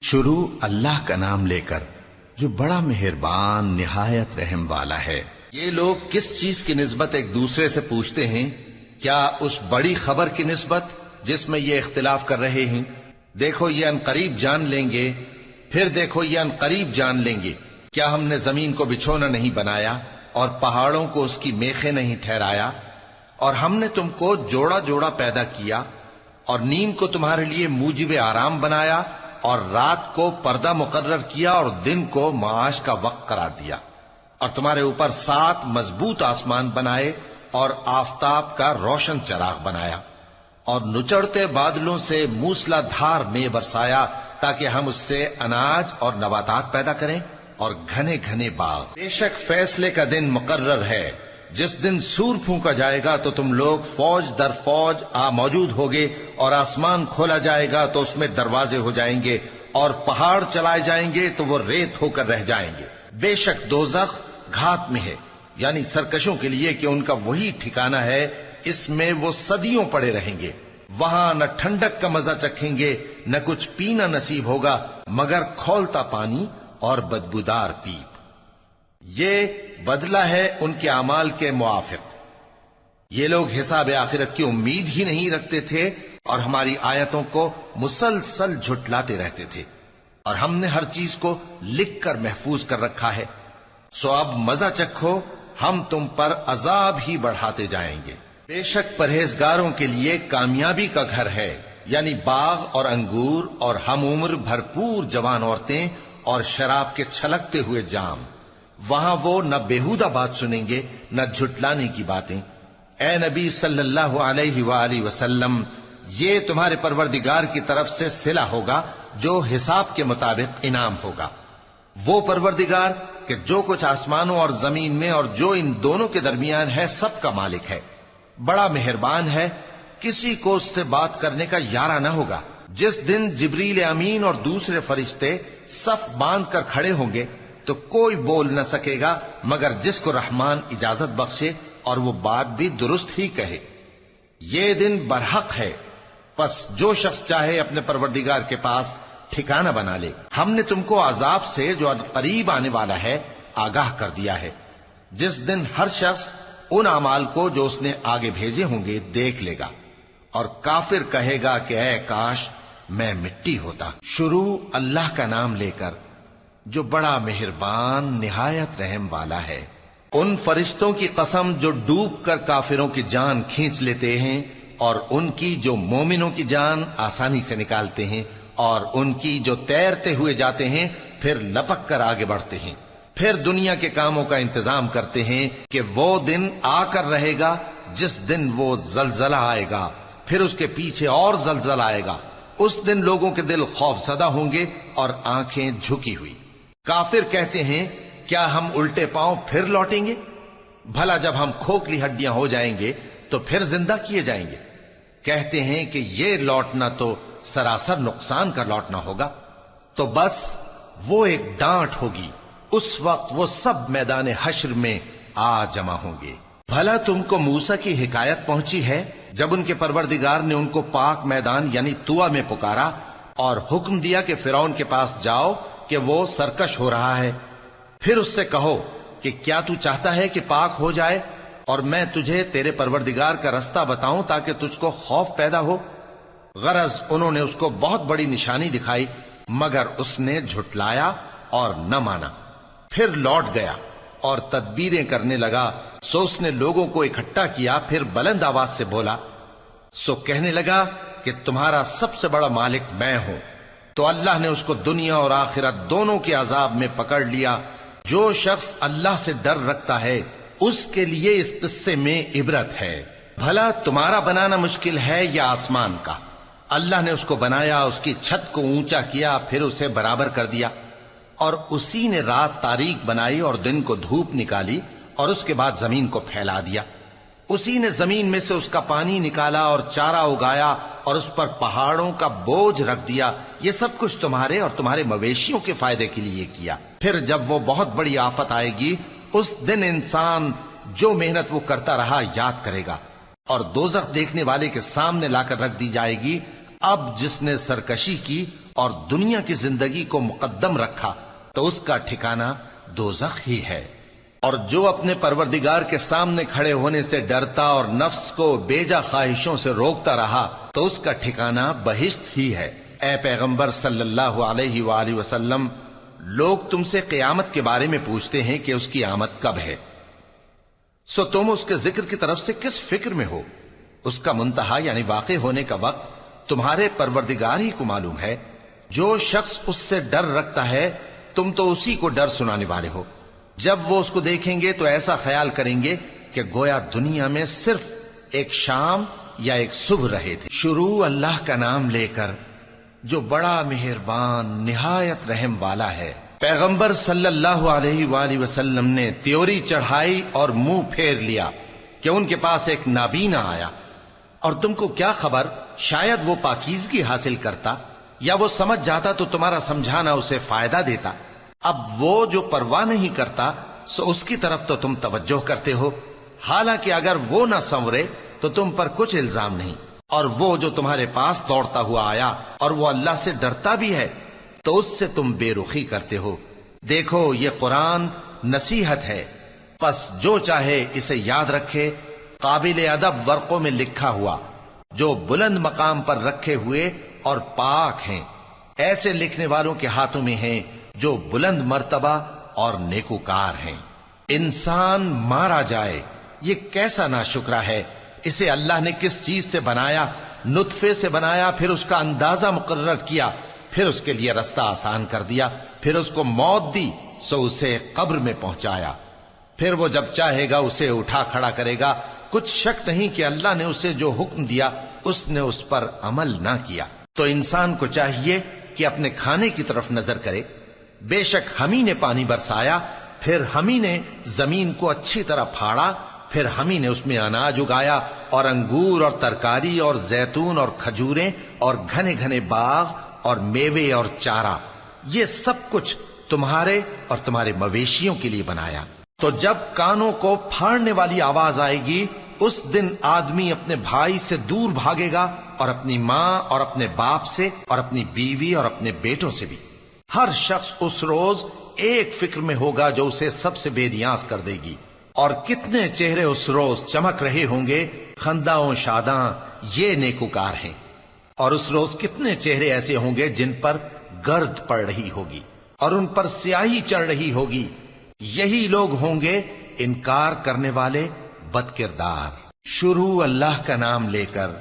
شروع اللہ کا نام لے کر جو بڑا مہربان نہایت رحم والا ہے۔ یہ لوگ کس چیز کی نسبت ایک دوسرے سے پوچھتے ہیں؟ کیا اس بڑی خبر کی نسبت جس میں یہ اختلاف کر رہے ہیں؟ دیکھو یہ عنقریب جان لیں گے، پھر دیکھو یہ عنقریب جان لیں گے۔ کیا ہم نے زمین کو بچھونا نہیں بنایا اور پہاڑوں کو اس کی میخیں نہیں ٹھہرایا؟ اور ہم نے تم کو جوڑا جوڑا پیدا کیا اور نیند کو تمہارے لیے موجب آرام بنایا اور رات کو پردہ مقرر کیا اور دن کو معاش کا وقت قرار دیا، اور تمہارے اوپر 7 مضبوط آسمان بنائے اور آفتاب کا روشن چراغ بنایا، اور نچڑتے بادلوں سے موسلا دھار میں برسایا تاکہ ہم اس سے اناج اور نباتات پیدا کریں اور گھنے گھنے باغ۔ بے شک فیصلے کا دن مقرر ہے، جس دن سور پھونکا جائے گا تو تم لوگ فوج در فوج موجود ہوگے، اور آسمان کھولا جائے گا تو اس میں دروازے ہو جائیں گے، اور پہاڑ چلائے جائیں گے تو وہ ریت ہو کر رہ جائیں گے۔ بے شک دوزخ گھات میں ہے، یعنی سرکشوں کے لیے کہ ان کا وہی ٹھکانہ ہے، اس میں وہ صدیوں پڑے رہیں گے۔ وہاں نہ ٹھنڈک کا مزہ چکھیں گے، نہ کچھ پینا نصیب ہوگا مگر کھولتا پانی اور بدبودار پیپ۔ یہ بدلہ ہے ان کے اعمال کے موافق۔ یہ لوگ حساب آخرت کی امید ہی نہیں رکھتے تھے اور ہماری آیتوں کو مسلسل جھٹلاتے رہتے تھے، اور ہم نے ہر چیز کو لکھ کر محفوظ کر رکھا ہے۔ سو اب مزہ چکھو، ہم تم پر عذاب ہی بڑھاتے جائیں گے۔ بے شک پرہیزگاروں کے لیے کامیابی کا گھر ہے، یعنی باغ اور انگور اور ہم عمر بھرپور جوان عورتیں اور شراب کے چھلکتے ہوئے جام۔ وہاں وہ نہ بیہودہ بات سنیں گے نہ جھٹلانے کی باتیں۔ اے نبی صلی اللہ علیہ وآلہ وسلم، یہ تمہارے پروردگار کی طرف سے صلہ ہوگا جو حساب کے مطابق انعام ہوگا۔ وہ پروردگار کہ جو کچھ آسمانوں اور زمین میں اور جو ان دونوں کے درمیان ہے سب کا مالک ہے، بڑا مہربان ہے، کسی کو اس سے بات کرنے کا یارہ نہ ہوگا۔ جس دن جبریل امین اور دوسرے فرشتے صف باندھ کر کھڑے ہوں گے تو کوئی بول نہ سکے گا مگر جس کو رحمان اجازت بخشے اور وہ بات بھی درست ہی کہے۔ یہ دن برحق ہے، پس جو شخص چاہے اپنے پروردگار کے پاس ٹھکانہ بنا لے۔ ہم نے تم کو عذاب سے جو قریب آنے والا ہے آگاہ کر دیا ہے، جس دن ہر شخص ان اعمال کو جو اس نے آگے بھیجے ہوں گے دیکھ لے گا، اور کافر کہے گا کہ اے کاش میں مٹی ہوتا۔ شروع اللہ کا نام لے کر جو بڑا مہربان نہایت رحم والا ہے۔ ان فرشتوں کی قسم جو ڈوب کر کافروں کی جان کھینچ لیتے ہیں، اور ان کی جو مومنوں کی جان آسانی سے نکالتے ہیں، اور ان کی جو تیرتے ہوئے جاتے ہیں پھر لپک کر آگے بڑھتے ہیں، پھر دنیا کے کاموں کا انتظام کرتے ہیں کہ وہ دن آ کر رہے گا جس دن وہ زلزلہ آئے گا، پھر اس کے پیچھے اور زلزلہ آئے گا۔ اس دن لوگوں کے دل خوف زدہ ہوں گے اور آنکھیں جھکی ہوئی۔ کافر کہتے ہیں کیا ہم الٹے پاؤں پھر لوٹیں گے؟ بھلا جب ہم کھوکھلی ہڈیاں ہو جائیں گے تو پھر زندہ کیے جائیں گے؟ کہتے ہیں کہ یہ لوٹنا تو سراسر نقصان کا لوٹنا ہوگا۔ تو بس وہ ایک ڈانٹ ہوگی، اس وقت وہ سب میدان حشر میں آ جمع ہوں گے۔ بھلا تم کو موسیٰ کی حکایت پہنچی ہے جب ان کے پروردگار نے ان کو پاک میدان یعنی طویٰ میں پکارا اور حکم دیا کہ فرعون کے پاس جاؤ کہ وہ سرکش ہو رہا ہے، پھر اس سے کہو کہ کیا تو چاہتا ہے کہ پاک ہو جائے اور میں تجھے تیرے پروردگار کا رستہ بتاؤں تاکہ تجھ کو خوف پیدا ہو؟ غرض انہوں نے اس کو بہت بڑی نشانی دکھائی مگر اس نے جھٹلایا اور نہ مانا، پھر لوٹ گیا اور تدبیریں کرنے لگا۔ سو اس نے لوگوں کو اکٹھا کیا، پھر بلند آواز سے بولا، سو کہنے لگا کہ تمہارا سب سے بڑا مالک میں ہوں۔ تو اللہ نے اس کو دنیا اور آخرت دونوں کے عذاب میں پکڑ لیا۔ جو شخص اللہ سے ڈر رکھتا ہے اس کے لیے اس قصے میں عبرت ہے۔ بھلا تمہارا بنانا مشکل ہے یا آسمان کا؟ اللہ نے اس کو بنایا، اس کی چھت کو اونچا کیا، پھر اسے برابر کر دیا، اور اسی نے رات تاریک بنائی اور دن کو دھوپ نکالی، اور اس کے بعد زمین کو پھیلا دیا۔ اسی نے زمین میں سے اس کا پانی نکالا اور چارہ اگایا اور اس پر پہاڑوں کا بوجھ رکھ دیا۔ یہ سب کچھ تمہارے اور تمہارے مویشیوں کے فائدے کے لیے کیا۔ پھر جب وہ بہت بڑی آفت آئے گی اس دن انسان جو محنت وہ کرتا رہا یاد کرے گا، اور دوزخ دیکھنے والے کے سامنے لا کر رکھ دی جائے گی۔ اب جس نے سرکشی کی اور دنیا کی زندگی کو مقدم رکھا تو اس کا ٹھکانہ دوزخ ہی ہے، اور جو اپنے پروردگار کے سامنے کھڑے ہونے سے ڈرتا اور نفس کو بیجا خواہشوں سے روکتا رہا تو اس کا ٹھکانہ بہشت ہی ہے۔ اے پیغمبر صلی اللہ علیہ وآلہ وسلم، لوگ تم سے قیامت کے بارے میں پوچھتے ہیں کہ اس کی آمد کب ہے، سو تم اس کے ذکر کی طرف سے کس فکر میں ہو؟ اس کا منتہا یعنی واقع ہونے کا وقت تمہارے پروردگار ہی کو معلوم ہے۔ جو شخص اس سے ڈر رکھتا ہے تم تو اسی کو ڈر سنانے والے ہو۔ جب وہ اس کو دیکھیں گے تو ایسا خیال کریں گے کہ گویا دنیا میں صرف ایک شام یا ایک صبح رہے تھے۔ شروع اللہ کا نام لے کر جو بڑا مہربان نہایت رحم والا ہے۔ پیغمبر صلی اللہ علیہ وآلہ وسلم نے تیوری چڑھائی اور منہ پھیر لیا کہ ان کے پاس ایک نابینا آیا، اور تم کو کیا خبر، شاید وہ پاکیزگی حاصل کرتا یا وہ سمجھ جاتا تو تمہارا سمجھانا اسے فائدہ دیتا۔ اب وہ جو پرواہ نہیں کرتا سو اس کی طرف تو تم توجہ کرتے ہو، حالانکہ اگر وہ نہ سنورے تو تم پر کچھ الزام نہیں۔ اور وہ جو تمہارے پاس دوڑتا ہوا آیا اور وہ اللہ سے ڈرتا بھی ہے تو اس سے تم بے رخی کرتے ہو۔ دیکھو یہ قرآن نصیحت ہے، پس جو چاہے اسے یاد رکھے۔ قابل ادب ورقوں میں لکھا ہوا، جو بلند مقام پر رکھے ہوئے اور پاک ہیں، ایسے لکھنے والوں کے ہاتھوں میں ہیں جو بلند مرتبہ اور نیکوکار ہیں۔ انسان مارا جائے، یہ کیسا ناشکرا ہے۔ اسے اللہ نے کس چیز سے بنایا؟ نطفے سے بنایا، پھر اس کا اندازہ مقرر کیا، پھر اس کے لیے رستہ آسان کر دیا، پھر اس کو موت دی سو اسے قبر میں پہنچایا، پھر وہ جب چاہے گا اسے اٹھا کھڑا کرے گا۔ کچھ شک نہیں کہ اللہ نے اسے جو حکم دیا اس نے اس پر عمل نہ کیا۔ تو انسان کو چاہیے کہ اپنے کھانے کی طرف نظر کرے۔ بے شک ہم ہی نے پانی برسایا، پھر ہم ہی نے زمین کو اچھی طرح پھاڑا، پھر ہم ہی نے اس میں اناج اگایا اور انگور اور ترکاری اور زیتون اور کھجوریں اور گھنے گھنے باغ اور میوے اور چارہ، یہ سب کچھ تمہارے اور تمہارے مویشیوں کے لیے بنایا۔ تو جب کانوں کو پھاڑنے والی آواز آئے گی اس دن آدمی اپنے بھائی سے دور بھاگے گا، اور اپنی ماں اور اپنے باپ سے اور اپنی بیوی اور اپنے بیٹوں سے بھی۔ ہر شخص اس روز ایک فکر میں ہوگا جو اسے سب سے بے نیاز کر دے گی۔ اور کتنے چہرے اس روز چمک رہے ہوں گے، خنداں و شاداں، یہ نیکوکار ہیں۔ اور اس روز کتنے چہرے ایسے ہوں گے جن پر گرد پڑ رہی ہوگی اور ان پر سیاہی چڑھ رہی ہوگی، یہی لوگ ہوں گے انکار کرنے والے بد کردار۔ شروع اللہ کا نام لے کر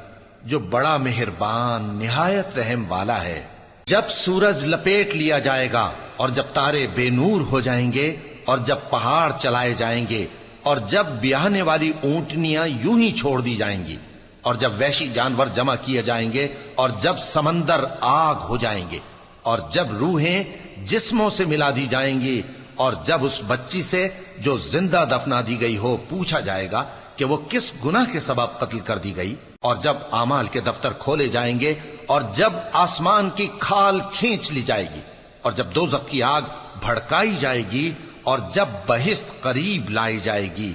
جو بڑا مہربان نہایت رحم والا ہے۔ جب سورج لپیٹ لیا جائے گا اور جب تارے بے نور ہو جائیں گے اور جب پہاڑ چلائے جائیں گے اور جب بیاہنے والی اونٹنیاں یوں ہی چھوڑ دی جائیں گی اور جب وحشی جانور جمع کیے جائیں گے اور جب سمندر آگ ہو جائیں گے اور جب روحیں جسموں سے ملا دی جائیں گی اور جب اس بچی سے جو زندہ دفنا دی گئی ہو پوچھا جائے گا کہ وہ کس گناہ کے سبب قتل کر دی گئی، اور جب اعمال کے دفتر کھولے جائیں گے اور جب آسمان کی کھال کھینچ لی جائے گی اور جب دوزخ کی آگ بھڑکائی جائے گی اور جب بہشت قریب لائی جائے گی،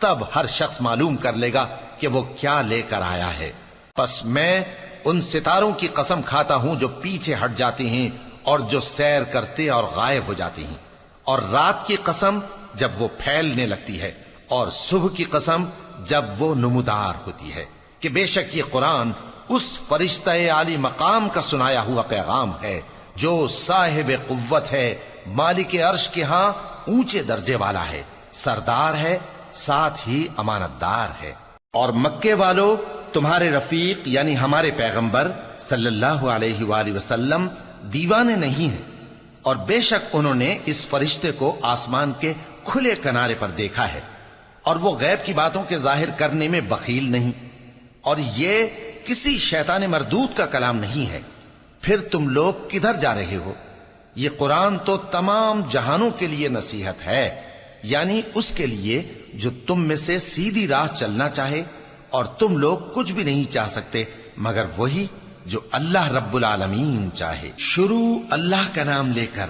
تب ہر شخص معلوم کر لے گا کہ وہ کیا لے کر آیا ہے۔ پس میں ان ستاروں کی قسم کھاتا ہوں جو پیچھے ہٹ جاتے ہیں اور جو سیر کرتے اور غائب ہو جاتے ہیں، اور رات کی قسم جب وہ پھیلنے لگتی ہے، اور صبح کی قسم جب وہ نمودار ہوتی ہے، کہ بے شک یہ قرآن اس فرشتہ عالی مقام کا سنایا ہوا پیغام ہے جو صاحب قوت ہے، مالک عرش کے ہاں اونچے درجے والا ہے، سردار ہے، ساتھ ہی امانت دار ہے۔ اور مکے والو، تمہارے رفیق یعنی ہمارے پیغمبر صلی اللہ علیہ وآلہ وسلم دیوانے نہیں ہیں، اور بے شک انہوں نے اس فرشتے کو آسمان کے کھلے کنارے پر دیکھا ہے، اور وہ غیب کی باتوں کے ظاہر کرنے میں بخیل نہیں، اور یہ کسی شیطان مردود کا کلام نہیں ہے۔ پھر تم لوگ کدھر جا رہے ہو؟ یہ قرآن تو تمام جہانوں کے لیے نصیحت ہے، یعنی اس کے لیے جو تم میں سے سیدھی راہ چلنا چاہے، اور تم لوگ کچھ بھی نہیں چاہ سکتے مگر وہی جو اللہ رب العالمین چاہے۔ شروع اللہ کا نام لے کر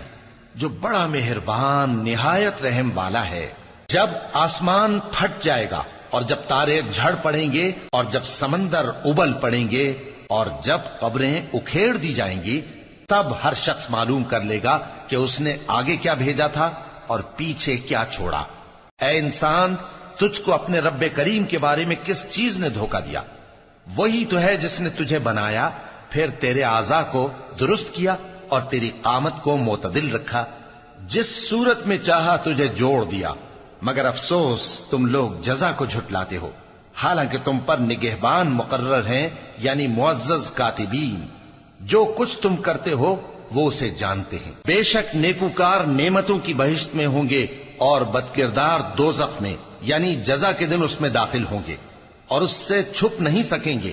جو بڑا مہربان نہایت رحم والا ہے۔ جب آسمان پھٹ جائے گا اور جب تارے جھڑ پڑیں گے اور جب سمندر ابل پڑیں گے اور جب قبریں اکھیڑ دی جائیں گی، تب ہر شخص معلوم کر لے گا کہ اس نے آگے کیا بھیجا تھا اور پیچھے کیا چھوڑا۔ اے انسان، تجھ کو اپنے رب کریم کے بارے میں کس چیز نے دھوکہ دیا؟ وہی تو ہے جس نے تجھے بنایا، پھر تیرے اعضاء کو درست کیا اور تیری قامت کو معتدل رکھا، جس صورت میں چاہا تجھے جوڑ دیا۔ مگر افسوس تم لوگ جزا کو جھٹلاتے ہو، حالانکہ تم پر نگہبان مقرر ہیں، یعنی معزز کاتبین۔ جو کچھ تم کرتے ہو وہ اسے جانتے ہیں۔ بے شک نیکوکار نعمتوں کی بہشت میں ہوں گے اور بدکردار دوزخ میں، یعنی جزا کے دن اس میں داخل ہوں گے اور اس سے چھپ نہیں سکیں گے۔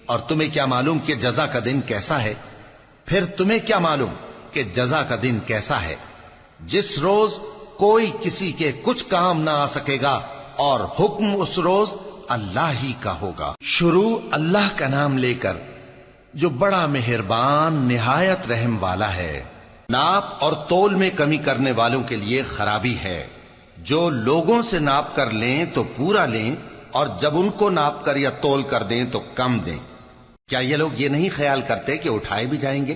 اور تمہیں کیا معلوم کہ جزا کا دن کیسا ہے؟ پھر تمہیں کیا معلوم کہ جزا کا دن کیسا ہے؟ جس روز کوئی کسی کے کچھ کام نہ آ سکے گا اور حکم اس روز اللہ ہی کا ہوگا۔ شروع اللہ کا نام لے کر جو بڑا مہربان نہایت رحم والا ہے۔ ناپ اور تول میں کمی کرنے والوں کے لیے خرابی ہے۔ جو لوگوں سے ناپ کر لیں تو پورا لیں، اور جب ان کو ناپ کر یا تول کر دیں تو کم دیں۔ کیا یہ لوگ یہ نہیں خیال کرتے کہ اٹھائے بھی جائیں گے؟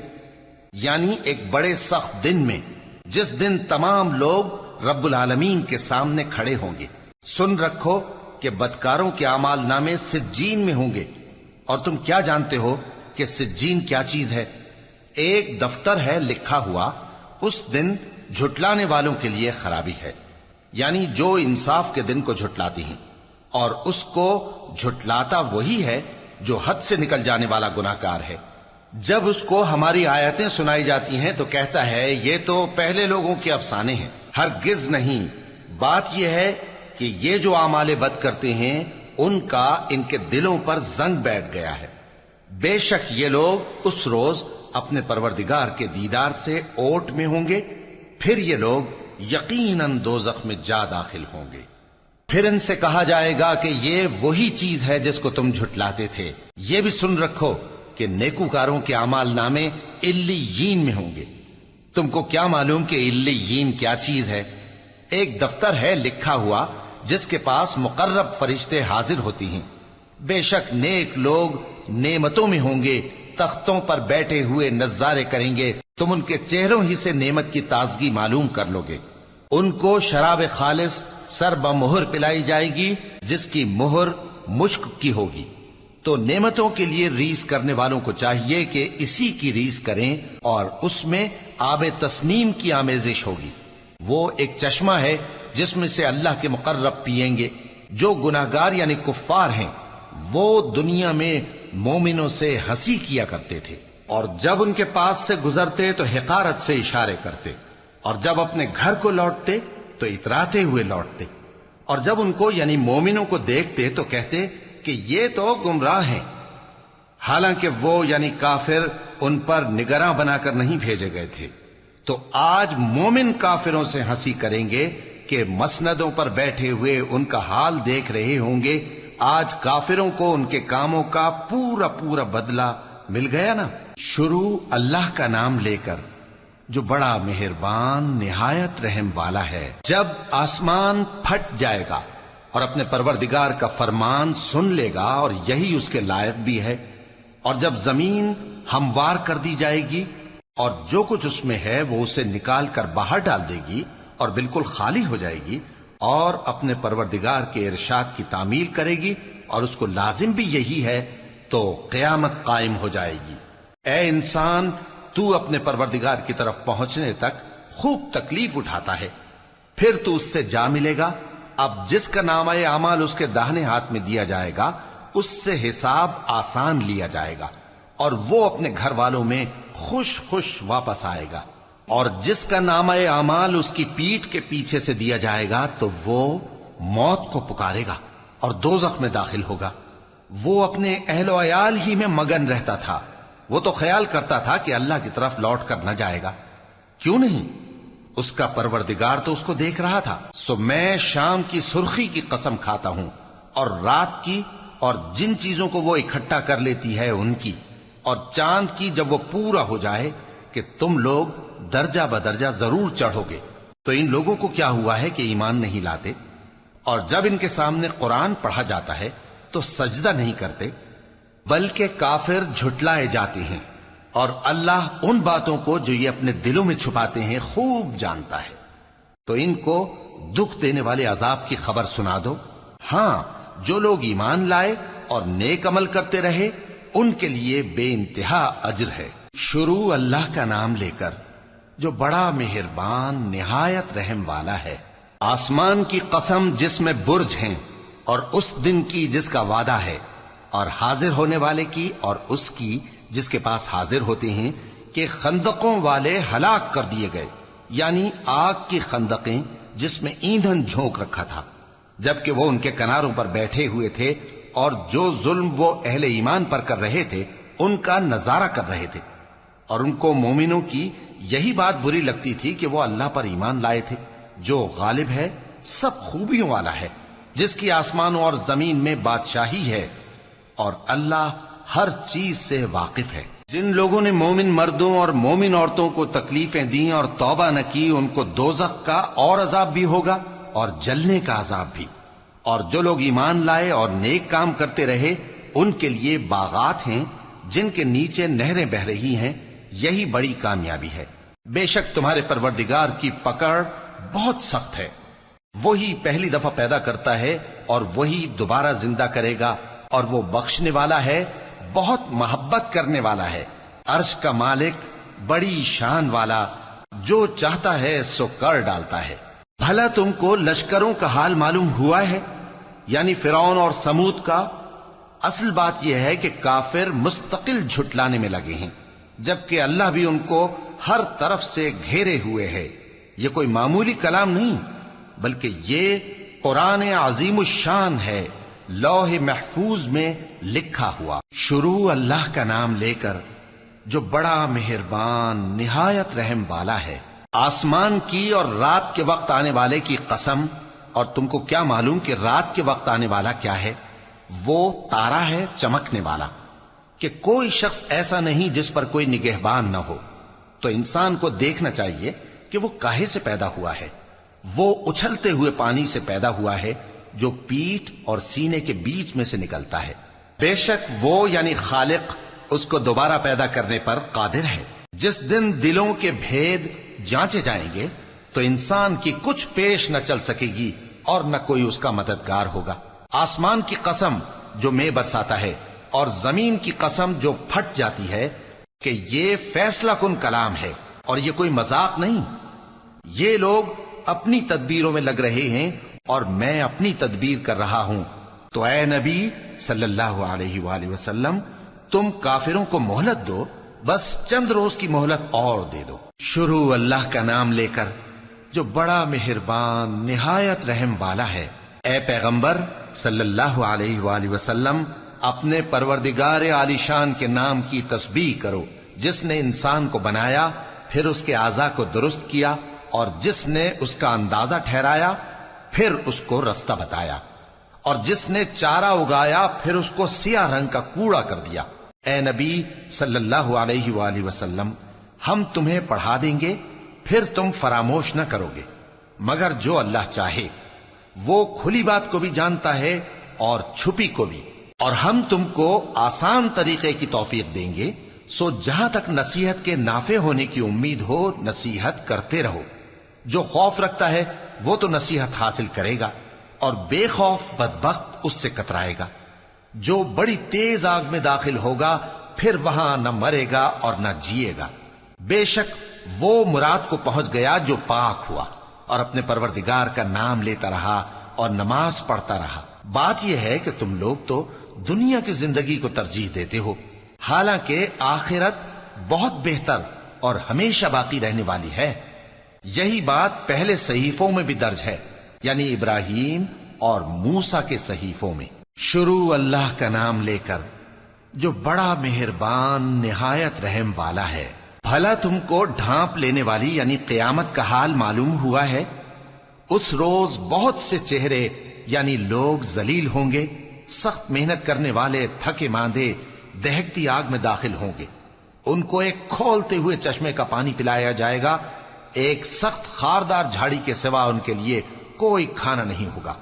یعنی ایک بڑے سخت دن میں، جس دن تمام لوگ رب العالمین کے سامنے کھڑے ہوں گے۔ سن رکھو کہ بدکاروں کے اعمال نامے سجین میں ہوں گے، اور تم کیا جانتے ہو کہ سجین کیا چیز ہے؟ ایک دفتر ہے لکھا ہوا، اس دن جھٹلانے والوں کے لیے خرابی ہے، یعنی جو انصاف کے دن کو جھٹلاتی ہیں، اور اس کو جھٹلاتا وہی ہے جو حد سے نکل جانے والا گناہگار ہے۔ جب اس کو ہماری آیتیں سنائی جاتی ہیں تو کہتا ہے یہ تو پہلے لوگوں کے افسانے ہیں۔ ہرگز نہیں، بات یہ ہے کہ یہ جو اعمال بد کرتے ہیں ان کا ان کے دلوں پر زنگ بیٹھ گیا ہے۔ بے شک یہ لوگ اس روز اپنے پروردگار کے دیدار سے اوٹ میں ہوں گے، پھر یہ لوگ یقیناً دوزخ میں جا داخل ہوں گے۔ پھر ان سے کہا جائے گا کہ یہ وہی چیز ہے جس کو تم جھٹلاتے تھے۔ یہ بھی سن رکھو کہ نیکوکاروں کے اعمال نامے علیین میں ہوں گے۔ تم کو کیا معلوم کہ علیین کیا چیز ہے؟ ایک دفتر ہے لکھا ہوا جس کے پاس مقرب فرشتے حاضر ہوتی ہیں۔ بے شک نیک لوگ نعمتوں میں ہوں گے، تختوں پر بیٹھے ہوئے نظارے کریں گے، تم ان کے چہروں ہی سے نعمت کی تازگی معلوم کر لو گے۔ ان کو شراب خالص سر بمہر پلائی جائے گی جس کی مہر مشک کی ہوگی۔ تو نعمتوں کے لیے ریس کرنے والوں کو چاہیے کہ اسی کی ریس کریں، اور اس میں آب تسنیم کی آمیزش ہوگی۔ وہ ایک چشمہ ہے جس میں سے اللہ کے مقرب پیئیں گے۔ جو گناہگار یعنی کفار ہیں وہ دنیا میں مومنوں سے ہنسی کیا کرتے تھے، اور جب ان کے پاس سے گزرتے تو حقارت سے اشارے کرتے، اور جب اپنے گھر کو لوٹتے تو اتراتے ہوئے لوٹتے، اور جب ان کو یعنی مومنوں کو دیکھتے تو کہتے کہ یہ تو گمراہ ہیں، حالانکہ وہ یعنی کافر ان پر نگراں بنا کر نہیں بھیجے گئے تھے۔ تو آج مومن کافروں سے ہنسی کریں گے کہ مسندوں پر بیٹھے ہوئے ان کا حال دیکھ رہے ہوں گے۔ آج کافروں کو ان کے کاموں کا پورا پورا بدلہ مل گیا نا۔ شروع اللہ کا نام لے کر جو بڑا مہربان نہایت رحم والا ہے۔ جب آسمان پھٹ جائے گا اور اپنے پروردگار کا فرمان سن لے گا، اور یہی اس کے لائق بھی ہے، اور جب زمین ہموار کر دی جائے گی اور جو کچھ اس میں ہے وہ اسے نکال کر باہر ڈال دے گی اور بالکل خالی ہو جائے گی، اور اپنے پروردگار کے ارشاد کی تعمیل کرے گی، اور اس کو لازم بھی یہی ہے، تو قیامت قائم ہو جائے گی۔ اے انسان، تو اپنے پروردگار کی طرف پہنچنے تک خوب تکلیف اٹھاتا ہے، پھر تو اس سے جا ملے گا۔ اب جس کا نامہ اعمال اس کے داہنے ہاتھ میں دیا جائے گا اس سے حساب آسان لیا جائے گا، اور وہ اپنے گھر والوں میں خوش خوش واپس آئے گا۔ اور جس کا نامہ اعمال اس کی پیٹھ کے پیچھے سے دیا جائے گا تو وہ موت کو پکارے گا اور دوزخ میں داخل ہوگا۔ وہ اپنے اہل و عیال ہی میں مگن رہتا تھا، وہ تو خیال کرتا تھا کہ اللہ کی طرف لوٹ کر نہ جائے گا، کیوں نہیں؟ اس کا پروردگار تو اس کو دیکھ رہا تھا۔ سو میں شام کی سرخی کی قسم کھاتا ہوں، اور رات کی، اور جن چیزوں کو وہ اکٹھا کر لیتی ہے ان کی، اور چاند کی جب وہ پورا ہو جائے، کہ تم لوگ درجہ بدرجہ ضرور چڑھو گے۔ تو ان لوگوں کو کیا ہوا ہے کہ ایمان نہیں لاتے؟ اور جب ان کے سامنے قرآن پڑھا جاتا ہے تو سجدہ نہیں کرتے، بلکہ کافر جھٹلائے جاتے ہیں۔ اور اللہ ان باتوں کو جو یہ اپنے دلوں میں چھپاتے ہیں خوب جانتا ہے۔ تو ان کو دکھ دینے والے عذاب کی خبر سنا دو۔ ہاں، جو لوگ ایمان لائے اور نیک عمل کرتے رہے ان کے لیے بے انتہا اجر ہے۔ شروع اللہ کا نام لے کر جو بڑا مہربان نہایت رحم والا ہے۔ آسمان کی قسم جس میں برج ہیں، اور اس دن کی جس کا وعدہ ہے، اور حاضر ہونے والے کی اور اس کی جس کے پاس حاضر ہوتے ہیں، کہ خندقوں والے ہلاک کر دیے گئے، یعنی آگ کی خندقیں جس میں ایندھن جھونک رکھا تھا، جبکہ وہ ان کے کناروں پر بیٹھے ہوئے تھے اور جو ظلم وہ اہل ایمان پر کر رہے تھے ان کا نظارہ کر رہے تھے، اور ان کو مومنوں کی یہی بات بری لگتی تھی کہ وہ اللہ پر ایمان لائے تھے جو غالب ہے، سب خوبیوں والا ہے، جس کی آسمانوں اور زمین میں بادشاہی ہے، اور اللہ ہر چیز سے واقف ہے۔ جن لوگوں نے مومن مردوں اور مومن عورتوں کو تکلیفیں دیں اور توبہ نہ کی، ان کو دوزخ کا اور عذاب بھی ہوگا اور جلنے کا عذاب بھی۔ اور جو لوگ ایمان لائے اور نیک کام کرتے رہے ان کے لیے باغات ہیں جن کے نیچے نہریں بہ رہی ہیں، یہی بڑی کامیابی ہے۔ بے شک تمہارے پروردگار کی پکڑ بہت سخت ہے، وہی پہلی دفعہ پیدا کرتا ہے اور وہی دوبارہ زندہ کرے گا، اور وہ بخشنے والا ہے، بہت محبت کرنے والا ہے، عرش کا مالک، بڑی شان والا، جو چاہتا ہے سو کر ڈالتا ہے۔ بھلا تم کو لشکروں کا حال معلوم ہوا ہے، یعنی فرعون اور سمود کا؟ اصل بات یہ ہے کہ کافر مستقل جھٹلانے میں لگے ہیں، جبکہ اللہ بھی ان کو ہر طرف سے گھیرے ہوئے ہے۔ یہ کوئی معمولی کلام نہیں، بلکہ یہ قرآن عظیم الشان ہے، لوح محفوظ میں لکھا ہوا۔ شروع اللہ کا نام لے کر جو بڑا مہربان نہایت رحم والا ہے۔ آسمان کی اور رات کے وقت آنے والے کی قسم، اور تم کو کیا معلوم کہ رات کے وقت آنے والا کیا ہے؟ وہ تارا ہے چمکنے والا، کہ کوئی شخص ایسا نہیں جس پر کوئی نگہبان نہ ہو۔ تو انسان کو دیکھنا چاہیے کہ وہ کاہے سے پیدا ہوا ہے۔ وہ اچھلتے ہوئے پانی سے پیدا ہوا ہے جو پیٹھ اور سینے کے بیچ میں سے نکلتا ہے۔ بے شک وہ یعنی خالق اس کو دوبارہ پیدا کرنے پر قادر ہے۔ جس دن دلوں کے بھید جانچے جائیں گے تو انسان کی کچھ پیش نہ چل سکے گی اور نہ کوئی اس کا مددگار ہوگا۔ آسمان کی قسم جو مے برساتا ہے، اور زمین کی قسم جو پھٹ جاتی ہے، کہ یہ فیصلہ کن کلام ہے اور یہ کوئی مذاق نہیں۔ یہ لوگ اپنی تدبیروں میں لگ رہے ہیں اور میں اپنی تدبیر کر رہا ہوں۔ تو اے نبی صلی اللہ علیہ وآلہ وسلم، تم کافروں کو مہلت دو، بس چند روز کی مہلت اور دے دو۔ شروع اللہ کا نام لے کر جو بڑا مہربان نہایت رحم والا ہے۔ اے پیغمبر صلی اللہ علیہ وآلہ وسلم، اپنے پروردگار عالی شان کے نام کی تسبیح کرو، جس نے انسان کو بنایا، پھر اس کے اعضاء کو درست کیا، اور جس نے اس کا اندازہ ٹھہرایا، پھر اس کو رستہ بتایا، اور جس نے چارہ اگایا، پھر اس کو سیاہ رنگ کا کوڑا کر دیا۔ اے نبی صلی اللہ علیہ وآلہ وسلم، ہم تمہیں پڑھا دیں گے، پھر تم فراموش نہ کرو گے، مگر جو اللہ چاہے۔ وہ کھلی بات کو بھی جانتا ہے اور چھپی کو بھی، اور ہم تم کو آسان طریقے کی توفیق دیں گے، سو جہاں تک نصیحت کے نافع ہونے کی امید ہو نصیحت کرتے رہو۔ جو خوف رکھتا ہے وہ تو نصیحت حاصل کرے گا، اور بے خوف بدبخت اس سے کترائے گا۔ جو بڑی تیز آگ میں داخل ہوگا، پھر وہاں نہ مرے گا اور نہ جیے گا۔ بے شک وہ مراد کو پہنچ گیا جو پاک ہوا اور اپنے پروردگار کا نام لیتا رہا اور نماز پڑھتا رہا۔ بات یہ ہے کہ تم لوگ تو دنیا کی زندگی کو ترجیح دیتے ہو، حالانکہ آخرت بہت بہتر اور ہمیشہ باقی رہنے والی ہے۔ یہی بات پہلے صحیفوں میں بھی درج ہے، یعنی ابراہیم اور موسیٰ کے صحیفوں میں۔ شروع اللہ کا نام لے کر جو بڑا مہربان نہایت رحم والا ہے۔ بھلا تم کو ڈھانپ لینے والی یعنی قیامت کا حال معلوم ہوا ہے؟ اس روز بہت سے چہرے یعنی لوگ ذلیل ہوں گے، سخت محنت کرنے والے تھکے ماندے دہکتی آگ میں داخل ہوں گے۔ ان کو ایک کھولتے ہوئے چشمے کا پانی پلایا جائے گا، ایک سخت خاردار جھاڑی کے سوا ان کے لیے کوئی کھانا نہیں ہوگا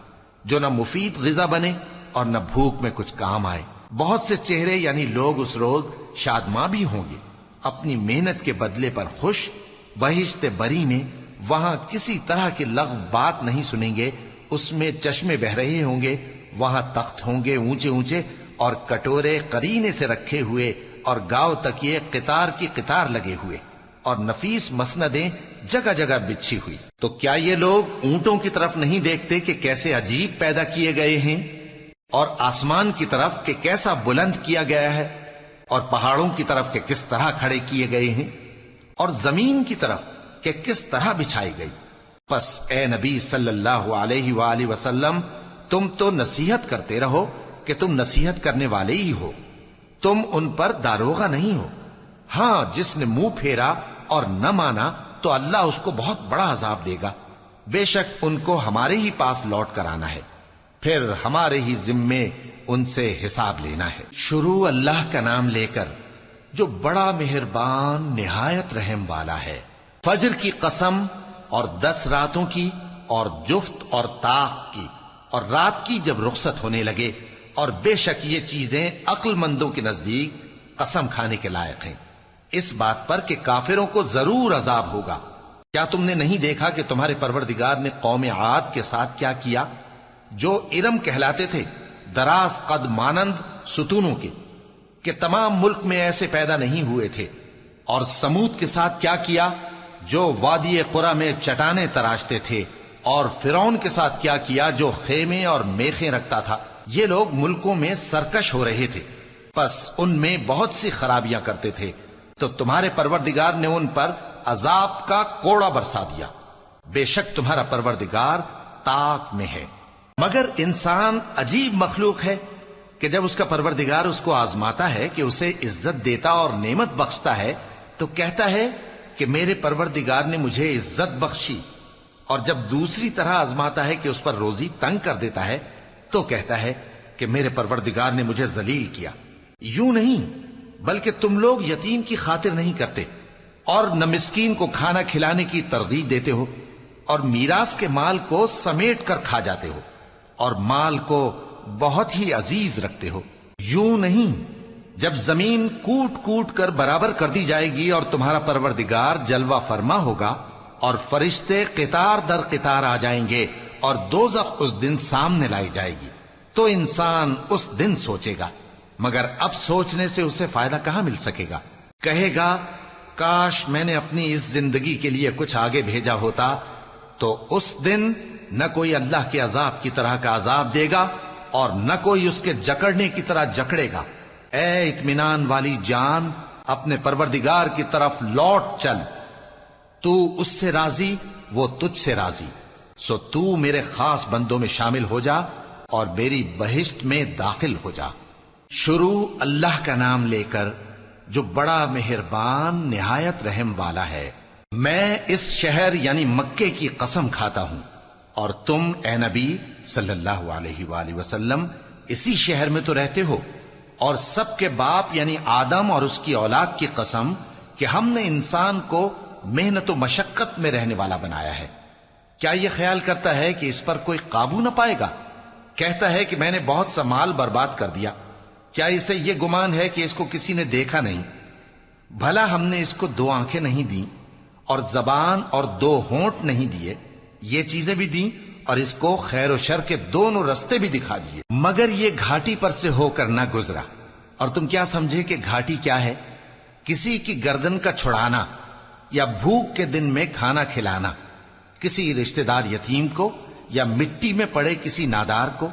جو نہ مفید غذا بنے اور نہ بھوک میں کچھ کام آئے۔ بہت سے چہرے یعنی لوگ اس روز شادماں بھی ہوں گے، اپنی محنت کے بدلے پر خوش بہشت بری میں وہاں کسی طرح کی لغو بات نہیں سنیں گے، اس میں چشمے بہ رہے ہوں گے، وہاں تخت ہوں گے اونچے اونچے اور کٹورے قرینے سے رکھے ہوئے اور گاؤ تکیے قطار کی قطار لگے ہوئے اور نفیس مسندیں جگہ جگہ بچھی ہوئی۔ تو کیا یہ لوگ اونٹوں کی طرف نہیں دیکھتے کہ کیسے عجیب پیدا کیے گئے ہیں، اور آسمان کی طرف کہ کیسا بلند کیا گیا ہے، اور پہاڑوں کی طرف کہ کس طرح کھڑے کیے گئے ہیں، اور زمین کی طرف کہ کس طرح بچھائی گئی؟ پس اے نبی صلی اللہ علیہ وآلہ وسلم، تم تو نصیحت کرتے رہو کہ تم نصیحت کرنے والے ہی ہو، تم ان پر داروغہ نہیں ہو۔ ہاں، جس نے منہ پھیرا اور نہ مانا تو اللہ اس کو بہت بڑا عذاب دے گا، بے شک ان کو ہمارے ہی پاس لوٹ کر آنا ہے، پھر ہمارے ہی ذمے ان سے حساب لینا ہے۔ شروع اللہ کا نام لے کر جو بڑا مہربان نہایت رحم والا ہے۔ فجر کی قسم اور 10 راتوں کی اور جفت اور طاق کی اور رات کی جب رخصت ہونے لگے، اور بے شک یہ چیزیں عقل مندوں کے نزدیک قسم کھانے کے لائق ہیں، اس بات پر کہ کافروں کو ضرور عذاب ہوگا۔ کیا تم نے نہیں دیکھا کہ تمہارے پروردگار نے قوم عاد کے ساتھ کیا کیا، جو ارم کہلاتے تھے، دراز قد مانند ستونوں کے، کہ تمام ملک میں ایسے پیدا نہیں ہوئے تھے؟ اور سمود کے ساتھ کیا کیا، جو وادی قرا میں چٹانیں تراشتے تھے؟ اور فرعون کے ساتھ کیا کیا، جو خیمے اور میخیں رکھتا تھا؟ یہ لوگ ملکوں میں سرکش ہو رہے تھے، پس ان میں بہت سی خرابیاں کرتے تھے، تو تمہارے پروردگار نے ان پر عذاب کا کوڑا برسا دیا۔ بے شک تمہارا پروردگار طاق میں ہے۔ مگر انسان عجیب مخلوق ہے کہ جب اس کا پروردگار اس کو آزماتا ہے کہ اسے عزت دیتا اور نعمت بخشتا ہے تو کہتا ہے کہ میرے پروردگار نے مجھے عزت بخشی، اور جب دوسری طرح آزماتا ہے کہ اس پر روزی تنگ کر دیتا ہے تو کہتا ہے کہ میرے پروردگار نے مجھے ذلیل کیا۔ یوں نہیں، بلکہ تم لوگ یتیم کی خاطر نہیں کرتے، اور نہ مسکین کو کھانا کھلانے کی ترغیب دیتے ہو، اور میراث کے مال کو سمیٹ کر کھا جاتے ہو، اور مال کو بہت ہی عزیز رکھتے ہو۔ یوں نہیں، جب زمین کوٹ کوٹ کر برابر کر دی جائے گی اور تمہارا پروردگار جلوہ فرما ہوگا اور فرشتے قطار در قطار آ جائیں گے اور دوزخ اس دن سامنے لائی جائے گی، تو انسان اس دن سوچے گا، مگر اب سوچنے سے اسے فائدہ کہاں مل سکے گا؟ کہے گا کاش میں نے اپنی اس زندگی کے لیے کچھ آگے بھیجا ہوتا، تو اس دن نہ کوئی اللہ کے عذاب کی طرح کا عذاب دے گا اور نہ کوئی اس کے جکڑنے کی طرح جکڑے گا۔ اے اطمینان والی جان، اپنے پروردگار کی طرف لوٹ چل، تو اس سے راضی، وہ تجھ سے راضی، سو تو میرے خاص بندوں میں شامل ہو جا اور میری بہشت میں داخل ہو جا۔ شروع اللہ کا نام لے کر جو بڑا مہربان نہایت رحم والا ہے۔ میں اس شہر یعنی مکے کی قسم کھاتا ہوں، اور تم اے نبی صلی اللہ علیہ وآلہ وسلم اسی شہر میں تو رہتے ہو، اور سب کے باپ یعنی آدم اور اس کی اولاد کی قسم کہ ہم نے انسان کو محنت و مشقت میں رہنے والا بنایا ہے۔ کیا یہ خیال کرتا ہے کہ اس پر کوئی قابو نہ پائے گا؟ کہتا ہے کہ میں نے بہت سا مال برباد کر دیا۔ کیا اسے یہ گمان ہے کہ اس کو کسی نے دیکھا نہیں؟ بھلا ہم نے اس کو 2 آنکھیں نہیں دیں اور زبان اور 2 ہونٹ نہیں دیے؟ یہ چیزیں بھی دیں اور اس کو خیر و شر کے دونوں رستے بھی دکھا دیے، مگر یہ گھاٹی پر سے ہو کر نہ گزرا۔ اور تم کیا سمجھے کہ گھاٹی کیا ہے؟ کسی کی گردن کا چھڑانا، یا بھوک کے دن میں کھانا کھلانا، کسی رشتہ دار یتیم کو، یا مٹی میں پڑے کسی نادار کو۔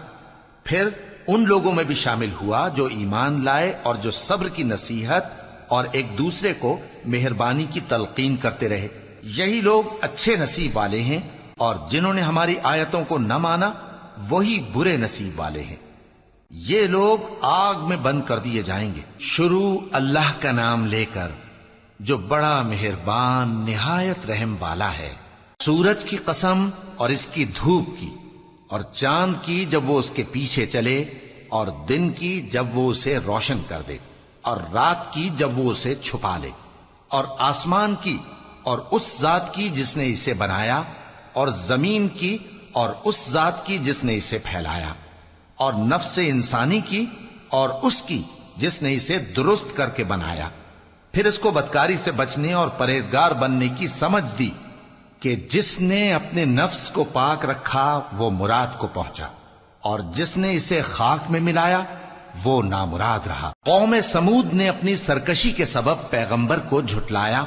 پھر ان لوگوں میں بھی شامل ہوا جو ایمان لائے اور جو صبر کی نصیحت اور ایک دوسرے کو مہربانی کی تلقین کرتے رہے۔ یہی لوگ اچھے نصیب والے ہیں، اور جنہوں نے ہماری آیتوں کو نہ مانا وہی برے نصیب والے ہیں۔ یہ لوگ آگ میں بند کر دیے جائیں گے۔ شروع اللہ کا نام لے کر جو بڑا مہربان نہایت رحم والا ہے۔ سورج کی قسم اور اس کی دھوپ کی، اور چاند کی جب وہ اس کے پیچھے چلے، اور دن کی جب وہ اسے روشن کر دے، اور رات کی جب وہ اسے چھپا لے، اور آسمان کی اور اس ذات کی جس نے اسے بنایا، اور زمین کی اور اس ذات کی جس نے اسے پھیلایا، اور نفس انسانی کی اور اس کی جس نے اسے درست کر کے بنایا۔ پھر اس کو بدکاری سے بچنے اور پرہیزگار بننے کی سمجھ دی کہ جس نے اپنے نفس کو پاک رکھا وہ مراد کو پہنچا، اور جس نے اسے خاک میں ملایا وہ نامراد رہا۔ قوم سمود نے اپنی سرکشی کے سبب پیغمبر کو جھٹلایا۔